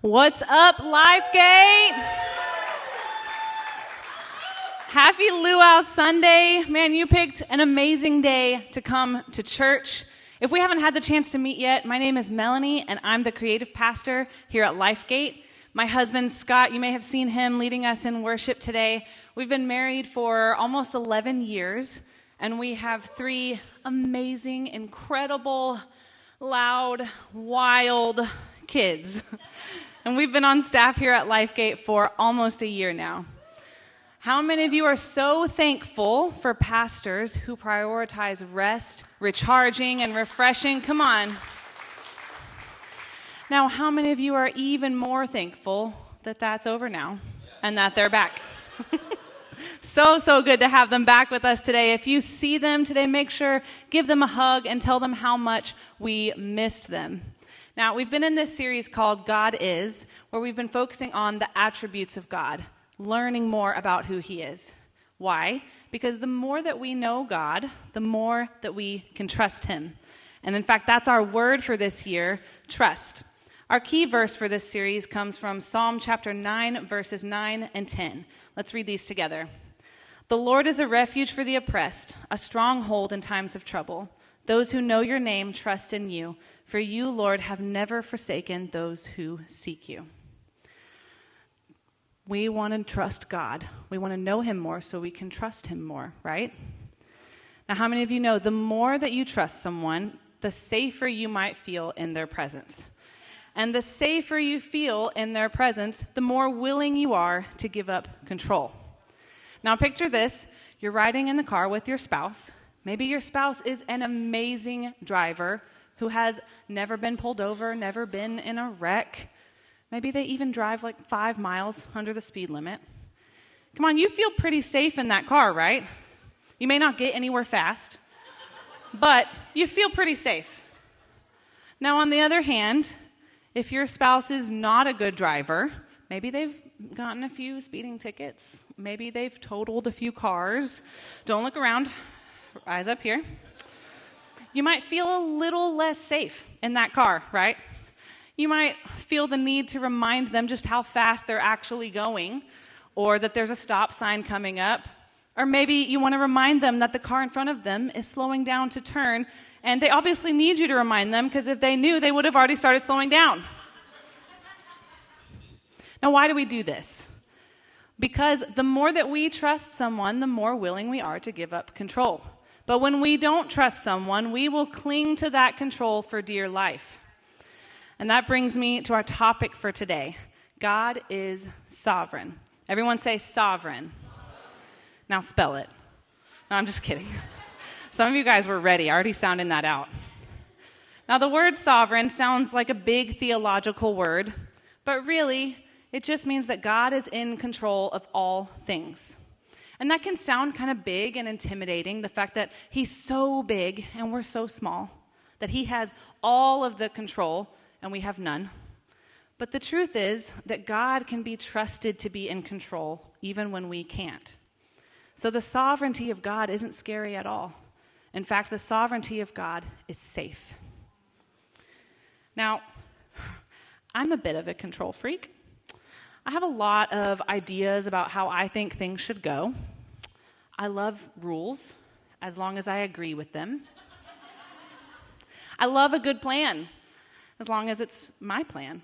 What's up, LifeGate? Happy Luau Sunday. Man, you picked an amazing day to come to church. If we haven't had the chance to meet yet, my name is Melanie, and I'm the creative pastor here at LifeGate. My husband, Scott, you may have seen him leading us in worship today. We've been married for almost 11 years, and we have 3 amazing, incredible, loud, wild kids. And we've been on staff here at LifeGate for almost a year now. How many of you are so thankful for pastors who prioritize rest, recharging, and refreshing? Come on. Now, how many of you are even more thankful that that's over now and that they're back? So good to have them back with us today. If you see them today, make sure, give them a hug and tell them how much we missed them. Now, we've been in this series called God Is, where we've been focusing on the attributes of God, learning more about who he is. Why? Because the more that we know God, the more that we can trust him. And in fact, that's our word for this year, trust. Our key verse for this series comes from Psalm chapter 9, verses 9 and 10. Let's read these together. The Lord is a refuge for the oppressed, a stronghold in times of trouble. Those who know your name trust in you, for you, Lord, have never forsaken those who seek you. We want to trust God. We want to know him more so we can trust him more, right? Now, how many of you know the more that you trust someone, the safer you might feel in their presence? And the safer you feel in their presence, the more willing you are to give up control. Now, picture this. You're riding in the car with your spouse. Maybe your spouse is an amazing driver who has never been pulled over, never been in a wreck. Maybe they even drive like 5 miles under the speed limit. Come on, you feel pretty safe in that car, right? You may not get anywhere fast, but you feel pretty safe. Now, on the other hand, if your spouse is not a good driver, maybe they've gotten a few speeding tickets, maybe they've totaled a few cars. Don't look around. Eyes up here. You might feel a little less safe in that car, right? You might feel the need to remind them just how fast they're actually going, or that there's a stop sign coming up. Or maybe you want to remind them that the car in front of them is slowing down to turn, and they obviously need you to remind them, because if they knew, they would have already started slowing down. Now, why do we do this? Because the more that we trust someone, the more willing we are to give up control. But when we don't trust someone, we will cling to that control for dear life. And that brings me to our topic for today. God is sovereign. Everyone say sovereign. Now spell it. No, I'm just kidding. Some of you guys were ready. I already sounded that out. Now, the word sovereign sounds like a big theological word, but really, it just means that God is in control of all things. And that can sound kind of big and intimidating, the fact that he's so big and we're so small, that he has all of the control and we have none. But the truth is that God can be trusted to be in control even when we can't. So the sovereignty of God isn't scary at all. In fact, the sovereignty of God is safe. Now, I'm a bit of a control freak. I have a lot of ideas about how I think things should go. I love rules, as long as I agree with them. I love a good plan, as long as it's my plan.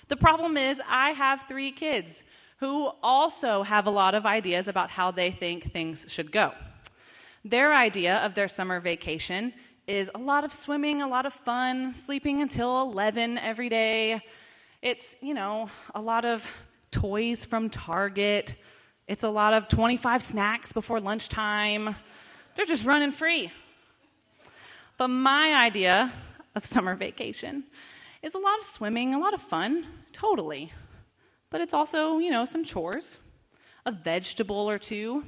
The problem is I have 3 kids who also have a lot of ideas about how they think things should go. Their idea of their summer vacation is a lot of swimming, a lot of fun, sleeping until 11 every day. It's, a lot of toys from Target. It's a lot of 25 snacks before lunchtime. They're just running free. But my idea of summer vacation is a lot of swimming, a lot of fun, totally. But it's also, some chores, a vegetable or 2,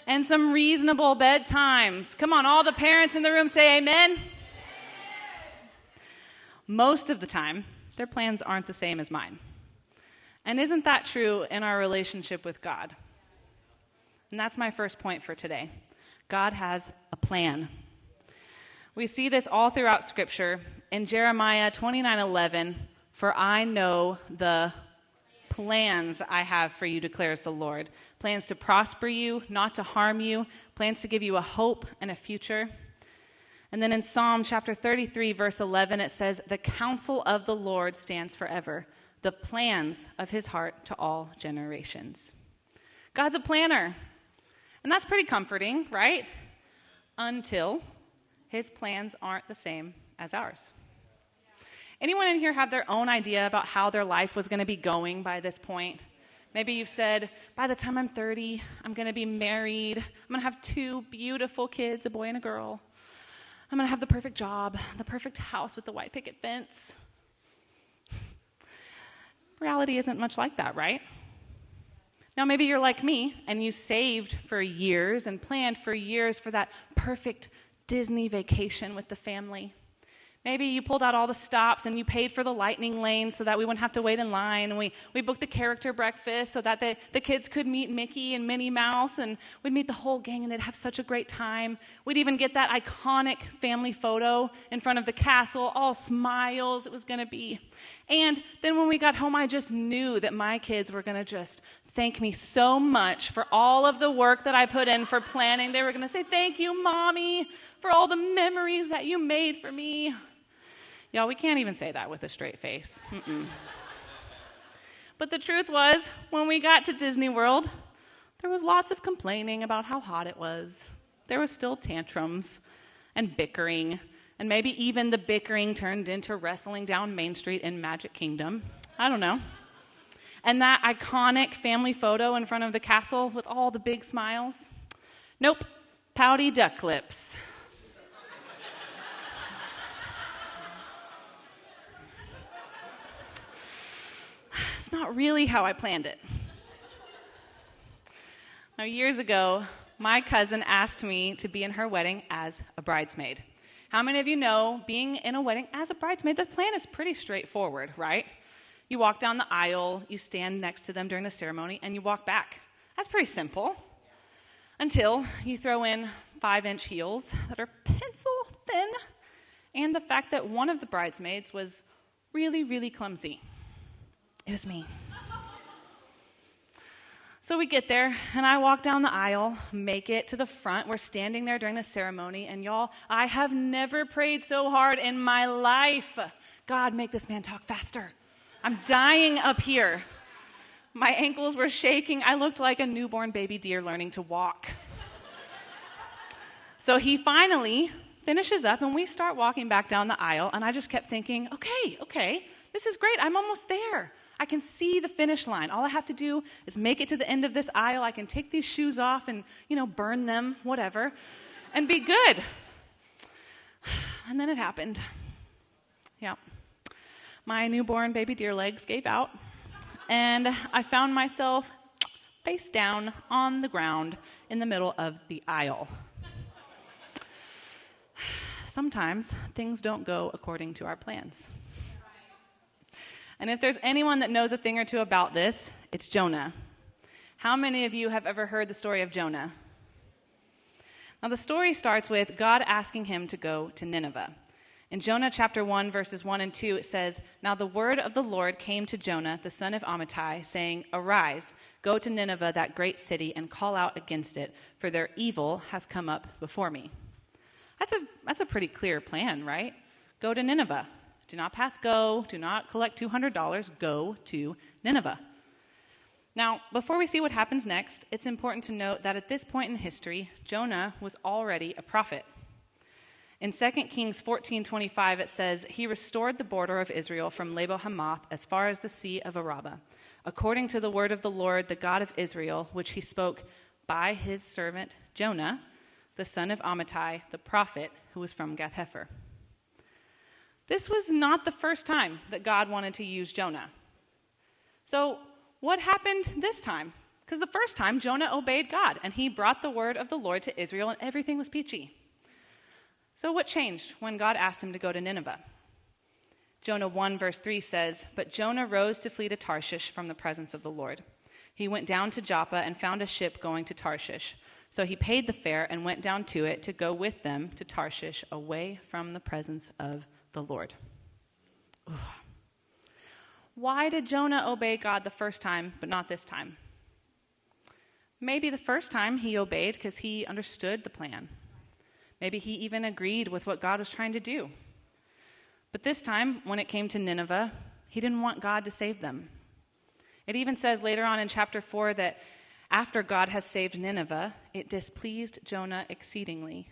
and some reasonable bedtimes. Come on, all the parents in the room say amen. Amen. Most of the time, their plans aren't the same as mine. And isn't that true in our relationship with God? And that's my first point for today. God has a plan. We see this all throughout Scripture. In Jeremiah 29:11, For I know the plans I have for you, declares the Lord. Plans to prosper you, not to harm you. Plans to give you a hope and a future. And then in Psalm chapter 33, verse 11, it says, the counsel of the Lord stands forever, the plans of his heart to all generations. God's a planner. And that's pretty comforting, right? Until his plans aren't the same as ours. Anyone in here have their own idea about how their life was going to be going by this point? Maybe you've said, by the time I'm 30, I'm going to be married. I'm going to have 2 beautiful kids, a boy and a girl. I'm going to have the perfect job, the perfect house with the white picket fence. Reality isn't much like that, right? Now, maybe you're like me, and you saved for years and planned for years for that perfect Disney vacation with the family. Maybe you pulled out all the stops and you paid for the lightning lane so that we wouldn't have to wait in line. And we booked the character breakfast so that the kids could meet Mickey and Minnie Mouse, and we'd meet the whole gang and they'd have such a great time. We'd even get that iconic family photo in front of the castle, all smiles it was going to be. And then when we got home, I just knew that my kids were going to just thank me so much for all of the work that I put in for planning. They were going to say, thank you, Mommy, for all the memories that you made for me. Y'all, we can't even say that with a straight face. But the truth was, when we got to Disney World, there was lots of complaining about how hot it was. There was still tantrums and bickering, and maybe even the bickering turned into wrestling down Main Street in Magic Kingdom. I don't know. And that iconic family photo in front of the castle with all the big smiles? Nope, pouty duck lips. It's not really how I planned it. Now, years ago, my cousin asked me to be in her wedding as a bridesmaid. How many of you know being in a wedding as a bridesmaid, the plan is pretty straightforward, right? You walk down the aisle, you stand next to them during the ceremony, and you walk back. That's pretty simple. Until you throw in 5-inch heels that are pencil thin, and the fact that one of the bridesmaids was really, really clumsy. It was me. So we get there, and I walk down the aisle, make it to the front. We're standing there during the ceremony, and y'all, I have never prayed so hard in my life. God, make this man talk faster. I'm dying up here. My ankles were shaking. I looked like a newborn baby deer learning to walk. So he finally finishes up, and we start walking back down the aisle, and I just kept thinking, okay, this is great. I'm almost there. I can see the finish line. All I have to do is make it to the end of this aisle. I can take these shoes off and, burn them, whatever, and be good. And then it happened. Yeah. My newborn baby deer legs gave out, and I found myself face down on the ground in the middle of the aisle. Sometimes things don't go according to our plans. And if there's anyone that knows a thing or two about this, it's Jonah. How many of you have ever heard the story of Jonah? Now, the story starts with God asking him to go to Nineveh. In Jonah chapter 1, verses 1 and 2, it says, "Now the word of the Lord came to Jonah, the son of Amittai, saying, 'Arise, go to Nineveh, that great city, and call out against it, for their evil has come up before me.'" That's a pretty clear plan, right? Go to Nineveh. Do not pass go. Do not collect $200. Go to Nineveh. Now, before we see what happens next, it's important to note that at this point in history, Jonah was already a prophet. In 2 Kings 14:25, it says, "He restored the border of Israel from Lebo-Hamath as far as the Sea of Arabah, according to the word of the Lord, the God of Israel, which he spoke by his servant Jonah, the son of Amittai, the prophet, who was from Gath-hepher." This was not the first time that God wanted to use Jonah. So what happened this time? Because the first time, Jonah obeyed God, and he brought the word of the Lord to Israel, and everything was peachy. So what changed when God asked him to go to Nineveh? Jonah 1, verse 3 says, "But Jonah rose to flee to Tarshish from the presence of the Lord. He went down to Joppa and found a ship going to Tarshish. So he paid the fare and went down to it to go with them to Tarshish, away from the presence of the Lord." Ooh. Why did Jonah obey God the first time, but not this time? Maybe the first time he obeyed because he understood the plan. Maybe he even agreed with what God was trying to do. But this time, when it came to Nineveh, he didn't want God to save them. It even says later on in chapter 4 that after God has saved Nineveh, it displeased Jonah exceedingly,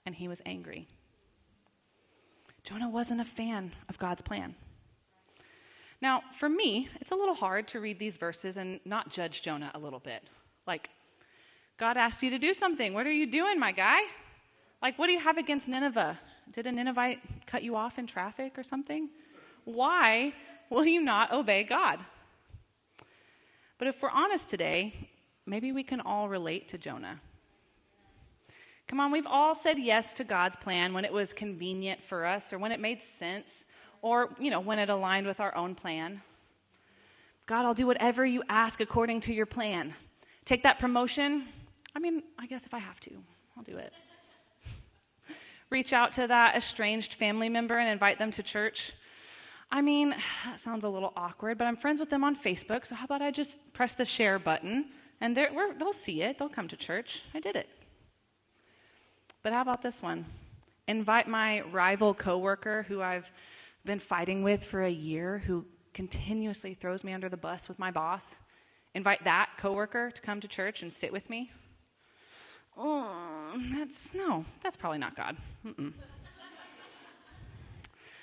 and he was angry. Jonah wasn't a fan of God's plan. Now, for me, it's a little hard to read these verses and not judge Jonah a little bit. Like, God asked you to do something. What are you doing, my guy? Like, what do you have against Nineveh? Did a Ninevite cut you off in traffic or something? Why will you not obey God? But if we're honest today, maybe we can all relate to Jonah. Come on, we've all said yes to God's plan when it was convenient for us or when it made sense or, when it aligned with our own plan. God, I'll do whatever you ask according to your plan. Take that promotion. I guess if I have to, I'll do it. Reach out to that estranged family member and invite them to church. That sounds a little awkward, but I'm friends with them on Facebook, so how about I just press the share button, and they'll see it. They'll come to church. I did it. But how about this one? Invite my rival coworker who I've been fighting with for a year, who continuously throws me under the bus with my boss. Invite that coworker to come to church and sit with me. That's probably not God.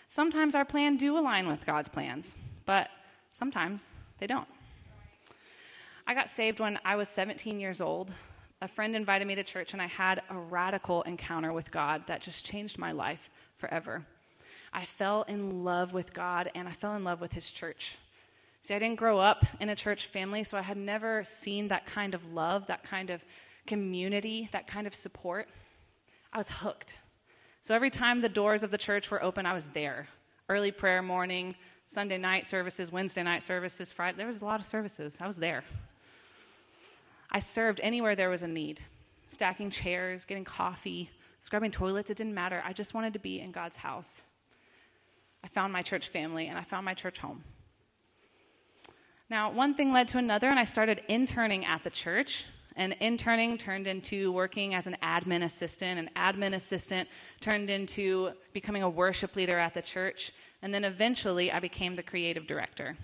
Sometimes our plans do align with God's plans, but sometimes they don't. I got saved when I was 17 years old. A friend invited me to church, and I had a radical encounter with God that just changed my life forever. I fell in love with God, and I fell in love with his church. See, I didn't grow up in a church family, so I had never seen that kind of love, that kind of community, that kind of support. I was hooked. So every time the doors of the church were open, I was there. Early prayer morning, Sunday night services, Wednesday night services, Friday. There was a lot of services. I was there. I served anywhere there was a need. Stacking chairs, getting coffee, scrubbing toilets, it didn't matter. I just wanted to be in God's house. I found my church family, and I found my church home. Now, one thing led to another, and I started interning at the church. And interning turned into working as an admin assistant. An admin assistant turned into becoming a worship leader at the church. And then eventually I became the creative director.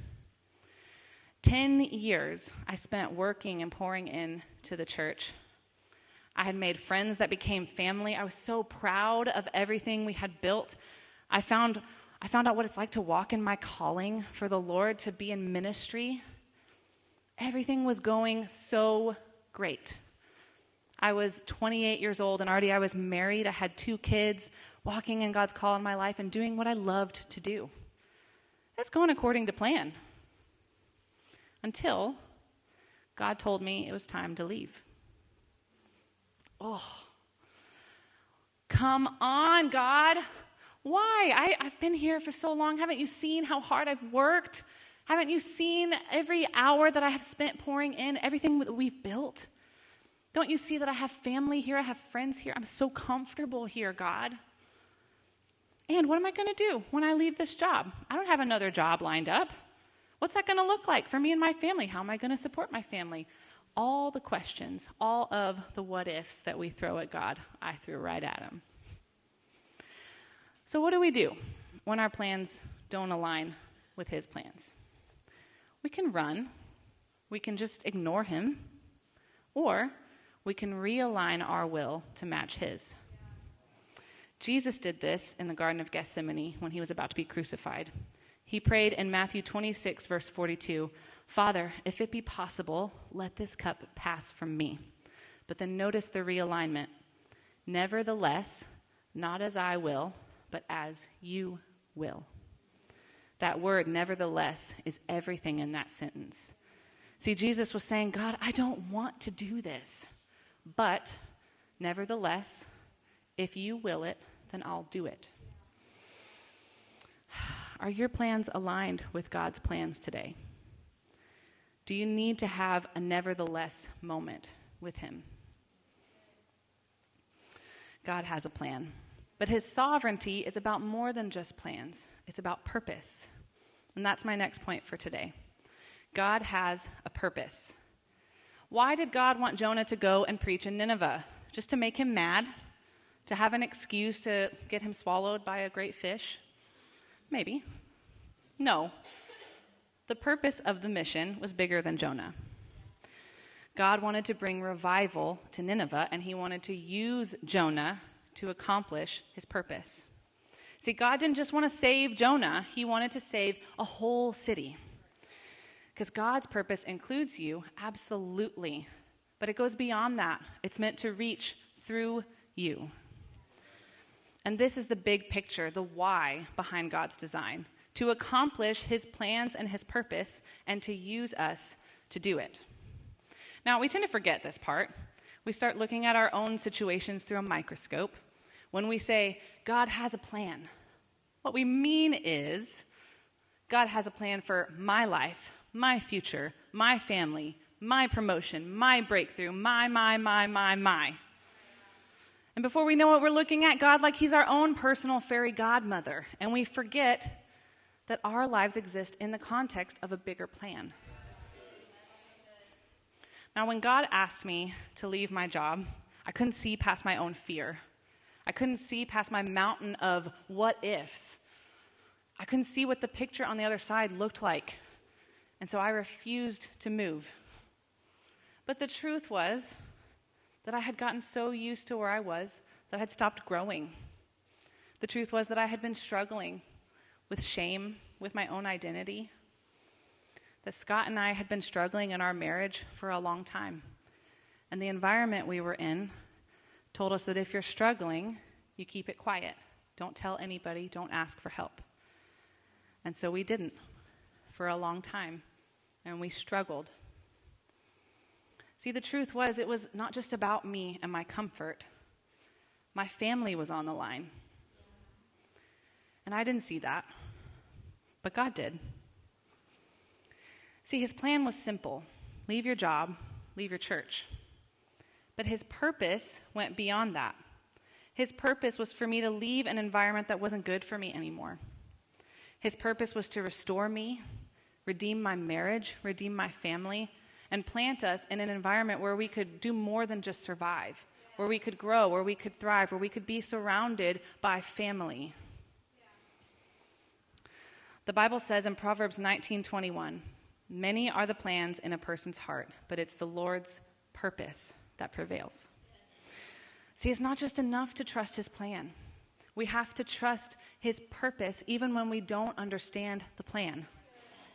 10 years I spent working and pouring into the church. I had made friends that became family. I was so proud of everything we had built. I found out what it's like to walk in my calling for the Lord, to be in ministry. Everything was going so great. I was 28 years old, and already I was married. I had 2 kids, walking in God's call in my life and doing what I loved to do. It's going according to plan. Until God told me it was time to leave. Oh, come on, God. Why? I've been here for so long. Haven't you seen how hard I've worked? Haven't you seen every hour that I have spent pouring in, everything that we've built? Don't you see that I have family here? I have friends here. I'm so comfortable here, God. And what am I going to do when I leave this job? I don't have another job lined up. What's that going to look like for me and my family? How am I going to support my family? All the questions, all of the what ifs that we throw at God, I threw right at him. So what do we do when our plans don't align with his plans? We can run, we can just ignore him, or we can realign our will to match his. Jesus did this in the Garden of Gethsemane when he was about to be crucified. He prayed in Matthew 26, verse 42, "Father, if it be possible, let this cup pass from me." But then notice the realignment. "Nevertheless, not as I will, but as you will." That word, nevertheless, is everything in that sentence. See, Jesus was saying, God, I don't want to do this, but nevertheless, if you will it, then I'll do it. Are your plans aligned with God's plans today? Do you need to have a nevertheless moment with him? God has a plan. But his sovereignty is about more than just plans. It's about purpose. And that's my next point for today. God has a purpose. Why did God want Jonah to go and preach in Nineveh? Just to make him mad? To have an excuse to get him swallowed by a great fish? Maybe. No. The purpose of the mission was bigger than Jonah. God wanted to bring revival to Nineveh, and he wanted to use Jonah to accomplish his purpose. See, God didn't just want to save Jonah. He wanted to save a whole city. Because God's purpose includes you, absolutely. But it goes beyond that. It's meant to reach through you. And this is the big picture, the why behind God's design. To accomplish his plans and his purpose, and to use us to do it. Now, we tend to forget this part. We start looking at our own situations through a microscope. When we say, God has a plan, what we mean is, God has a plan for my life, my future, my family, my promotion, my breakthrough, my. And before we know it, we're looking at God like he's our own personal fairy godmother. And we forget that our lives exist in the context of a bigger plan. Now, when God asked me to leave my job, I couldn't see past my own fear. I couldn't see past my mountain of what ifs. I couldn't see what the picture on the other side looked like. And so I refused to move. But the truth was that I had gotten so used to where I was that I had stopped growing. The truth was that I had been struggling with shame, with my own identity. That Scott and I had been struggling in our marriage for a long time. And the environment we were in told us that if you're struggling, you keep it quiet. Don't tell anybody, don't ask for help. And so we didn't for a long time, and we struggled. See, the truth was, it was not just about me and my comfort. My family was on the line. And I didn't see that, but God did. See, his plan was simple. Leave your job, leave your church. But his purpose went beyond that. His purpose was for me to leave an environment that wasn't good for me anymore. His purpose was to restore me, redeem my marriage, redeem my family, and plant us in an environment where we could do more than just survive, where we could grow, where we could thrive, where we could be surrounded by family. The Bible says in Proverbs 19:21, many are the plans in a person's heart, but it's the Lord's purpose that prevails. See, it's not just enough to trust his plan. We have to trust his purpose even when we don't understand the plan,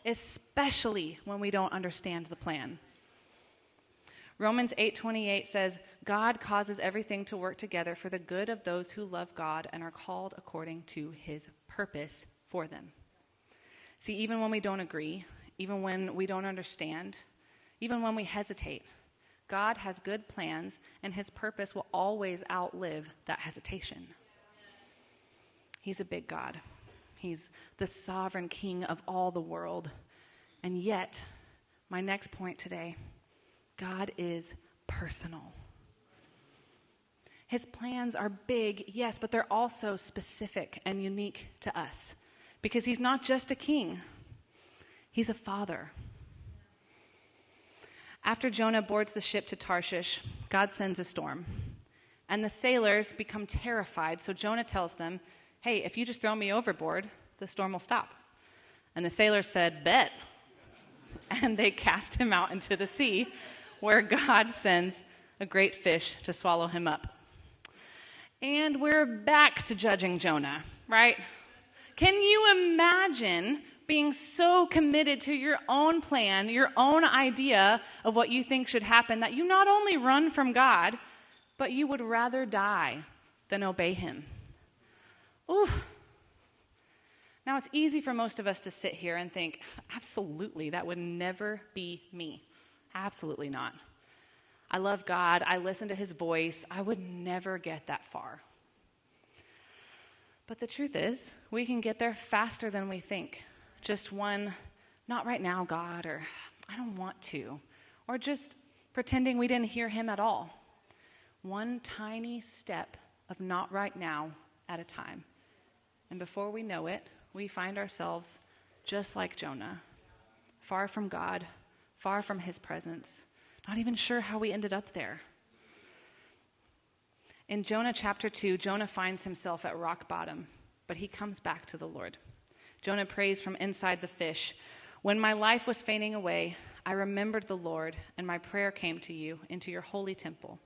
especially when we don't understand the plan. Romans 8:28 says, God causes everything to work together for the good of those who love God and are called according to his purpose for them. See, even when we don't agree, even when we don't understand, even when we hesitate, God has good plans, and his purpose will always outlive that hesitation. He's a big God. He's the sovereign king of all the world. And yet, my next point today, God is personal. His plans are big, yes, but they're also specific and unique to us. Because he's not just a king. He's a father. After Jonah boards the ship to Tarshish, God sends a storm. And the sailors become terrified, so Jonah tells them, hey, if you just throw me overboard, the storm will stop. And the sailors said, bet. And they cast him out into the sea, where God sends a great fish to swallow him up. And we're back to judging Jonah, right? Can you imagine being so committed to your own plan, your own idea of what you think should happen, that you not only run from God, but you would rather die than obey him? Ooh. Now, it's easy for most of us to sit here and think, absolutely, that would never be me. Absolutely not. I love God. I listen to his voice. I would never get that far. But the truth is, we can get there faster than we think. Just one, not right now, God, or I don't want to, or just pretending we didn't hear him at all. One tiny step of not right now at a time. And before we know it, we find ourselves just like Jonah, far from God, far from his presence, not even sure how we ended up there. In Jonah chapter 2, Jonah finds himself at rock bottom, but he comes back to the Lord. Jonah prays from inside the fish, "When my life was fading away, I remembered the Lord, and my prayer came to you into your holy temple.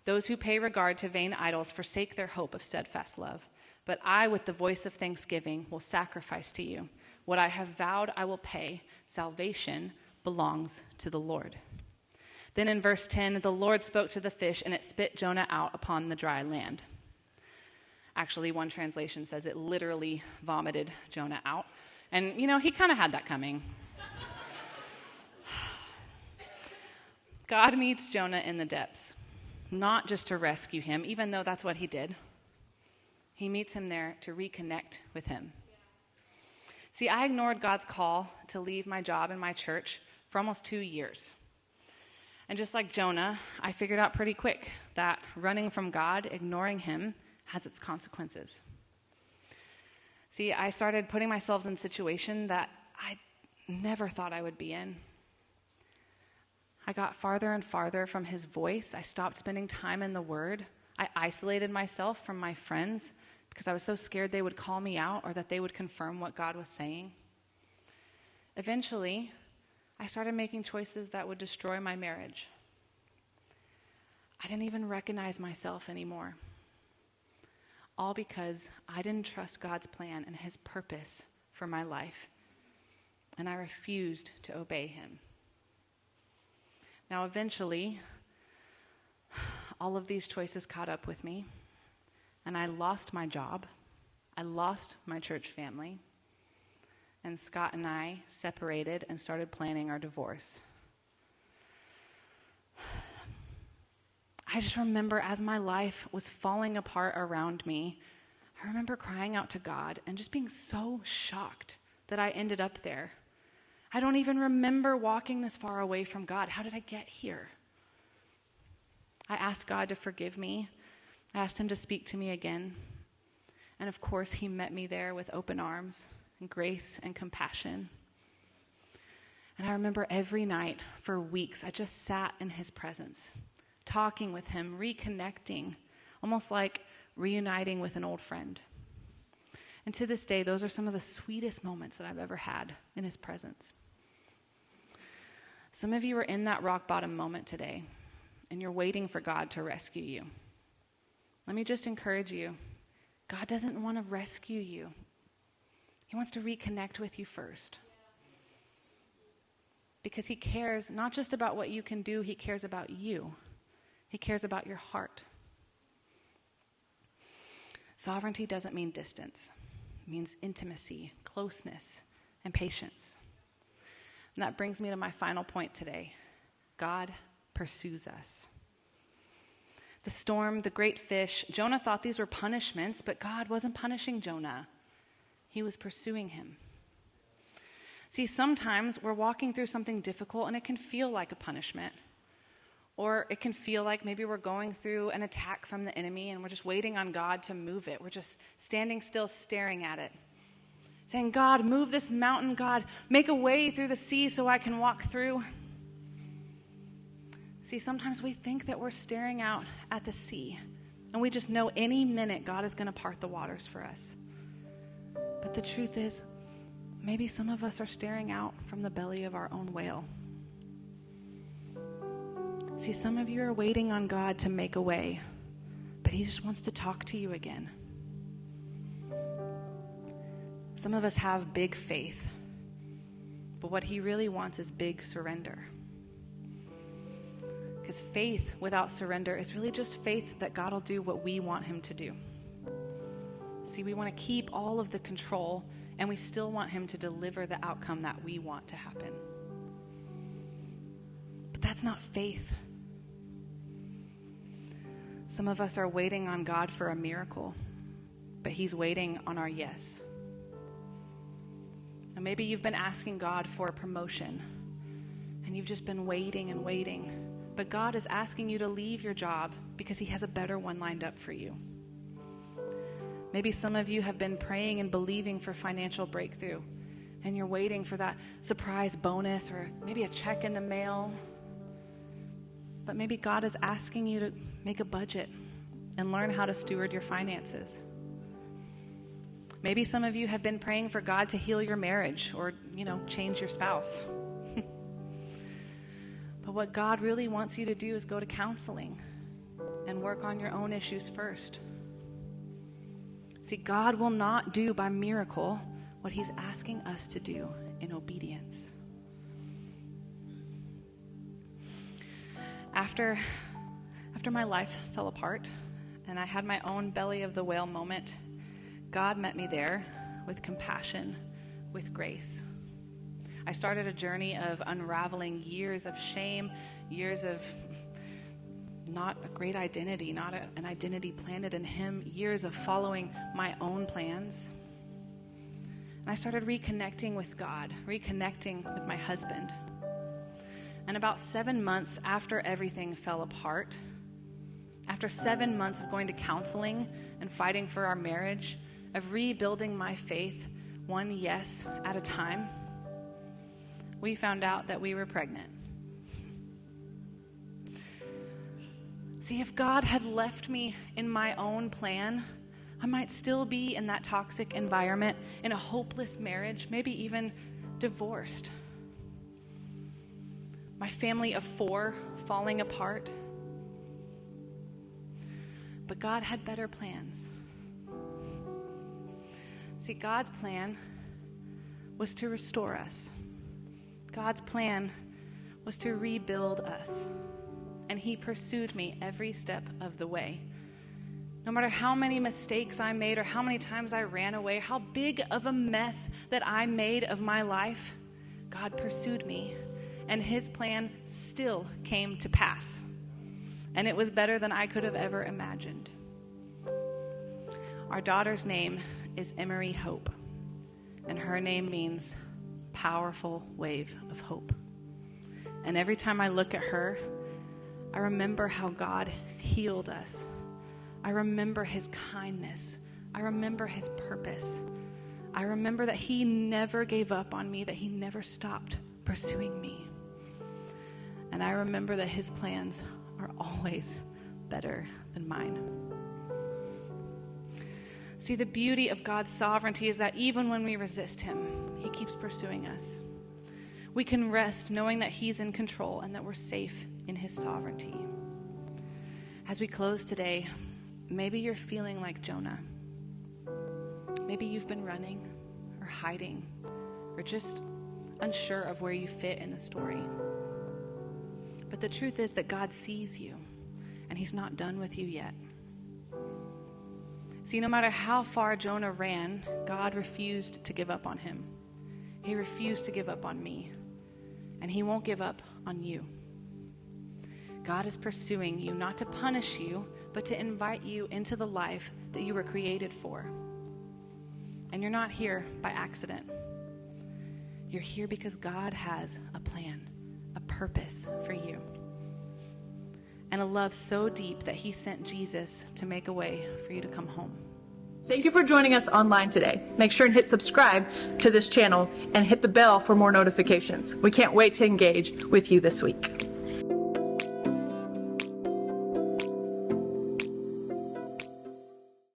Those who pay regard to vain idols forsake their hope of steadfast love. But I, with the voice of thanksgiving, will sacrifice to you. What I have vowed I will pay. Salvation belongs to the Lord." Then in verse 10, the Lord spoke to the fish, and it spit Jonah out upon the dry land. Actually, one translation says it literally vomited Jonah out. And, he kind of had that coming. God meets Jonah in the depths, not just to rescue him, even though that's what he did. He meets him there to reconnect with him. See, I ignored God's call to leave my job in my church for almost 2 years. And just like Jonah, I figured out pretty quick that running from God, ignoring him, has its consequences. See, I started putting myself in a situation that I never thought I would be in. I got farther and farther from his voice. I stopped spending time in the Word. I isolated myself from my friends because I was so scared they would call me out or that they would confirm what God was saying. Eventually, I started making choices that would destroy my marriage. I didn't even recognize myself anymore. All because I didn't trust God's plan and his purpose for my life, and I refused to obey him. Now, eventually, all of these choices caught up with me, and I lost my job. I lost my church family. And Scott and I separated and started planning our divorce. I just remember as my life was falling apart around me, I remember crying out to God and just being so shocked that I ended up there. I don't even remember walking this far away from God. How did I get here? I asked God to forgive me. I asked him to speak to me again. And of course, he met me there with open arms and grace and compassion. And I remember every night for weeks, I just sat in his presence, talking with him, reconnecting, almost like reuniting with an old friend. And to this day, those are some of the sweetest moments that I've ever had in his presence. Some of you are in that rock bottom moment today, and you're waiting for God to rescue you. Let me just encourage you. God doesn't want to rescue you. He wants to reconnect with you first. Because he cares not just about what you can do, he cares about you. He cares about your heart. Sovereignty doesn't mean distance. It means intimacy, closeness, and patience. And that brings me to my final point today. God pursues us. The storm, the great fish, Jonah thought these were punishments, but God wasn't punishing Jonah. He was pursuing him. See, sometimes we're walking through something difficult and it can feel like a punishment. Or it can feel like maybe we're going through an attack from the enemy and we're just waiting on God to move it. We're just standing still, staring at it. Saying, God, move this mountain. God, make a way through the sea so I can walk through. See, sometimes we think that we're staring out at the sea and we just know any minute God is going to part the waters for us. But the truth is, maybe some of us are staring out from the belly of our own whale. See, some of you are waiting on God to make a way, but he just wants to talk to you again. Some of us have big faith, but what he really wants is big surrender. Because faith without surrender is really just faith that God will do what we want him to do. See, we want to keep all of the control, and we still want him to deliver the outcome that we want to happen. But that's not faith. Some of us are waiting on God for a miracle, but he's waiting on our yes. And maybe you've been asking God for a promotion, and you've just been waiting and waiting. But God is asking you to leave your job because he has a better one lined up for you. Maybe some of you have been praying and believing for financial breakthrough, and you're waiting for that surprise bonus or maybe a check in the mail. But maybe God is asking you to make a budget and learn how to steward your finances. Maybe some of you have been praying for God to heal your marriage or, change your spouse. But what God really wants you to do is go to counseling and work on your own issues first. See, God will not do by miracle what he's asking us to do in obedience. After my life fell apart and I had my own belly of the whale moment, God met me there with compassion, with grace. I started a journey of unraveling years of shame, years of not a great identity, not an identity planted in him, years of following my own plans. And I started reconnecting with God, reconnecting with my husband. And about 7 months after everything fell apart, after 7 months of going to counseling and fighting for our marriage, of rebuilding my faith one yes at a time, we found out that we were pregnant. See, if God had left me in my own plan, I might still be in that toxic environment, in a hopeless marriage, maybe even divorced. My family of 4 falling apart. But God had better plans. See, God's plan was to restore us. God's plan was to rebuild us. And he pursued me every step of the way. No matter how many mistakes I made or how many times I ran away, how big of a mess that I made of my life, God pursued me. And his plan still came to pass. And it was better than I could have ever imagined. Our daughter's name is Emery Hope. And her name means powerful wave of hope. And every time I look at her, I remember how God healed us. I remember his kindness. I remember his purpose. I remember that he never gave up on me, that he never stopped pursuing me. And I remember that his plans are always better than mine. See, the beauty of God's sovereignty is that even when we resist him, he keeps pursuing us. We can rest knowing that he's in control and that we're safe in his sovereignty. As we close today, maybe you're feeling like Jonah. Maybe you've been running or hiding or just unsure of where you fit in the story. But the truth is that God sees you and he's not done with you yet. See, no matter how far Jonah ran, God refused to give up on him. He refused to give up on me. And he won't give up on you. God is pursuing you, not to punish you, but to invite you into the life that you were created for. And you're not here by accident. You're here because God has a plan, a purpose for you. And a love so deep that he sent Jesus to make a way for you to come home. Thank you for joining us online today. Make sure and hit subscribe to this channel and hit the bell for more notifications. We can't wait to engage with you this week.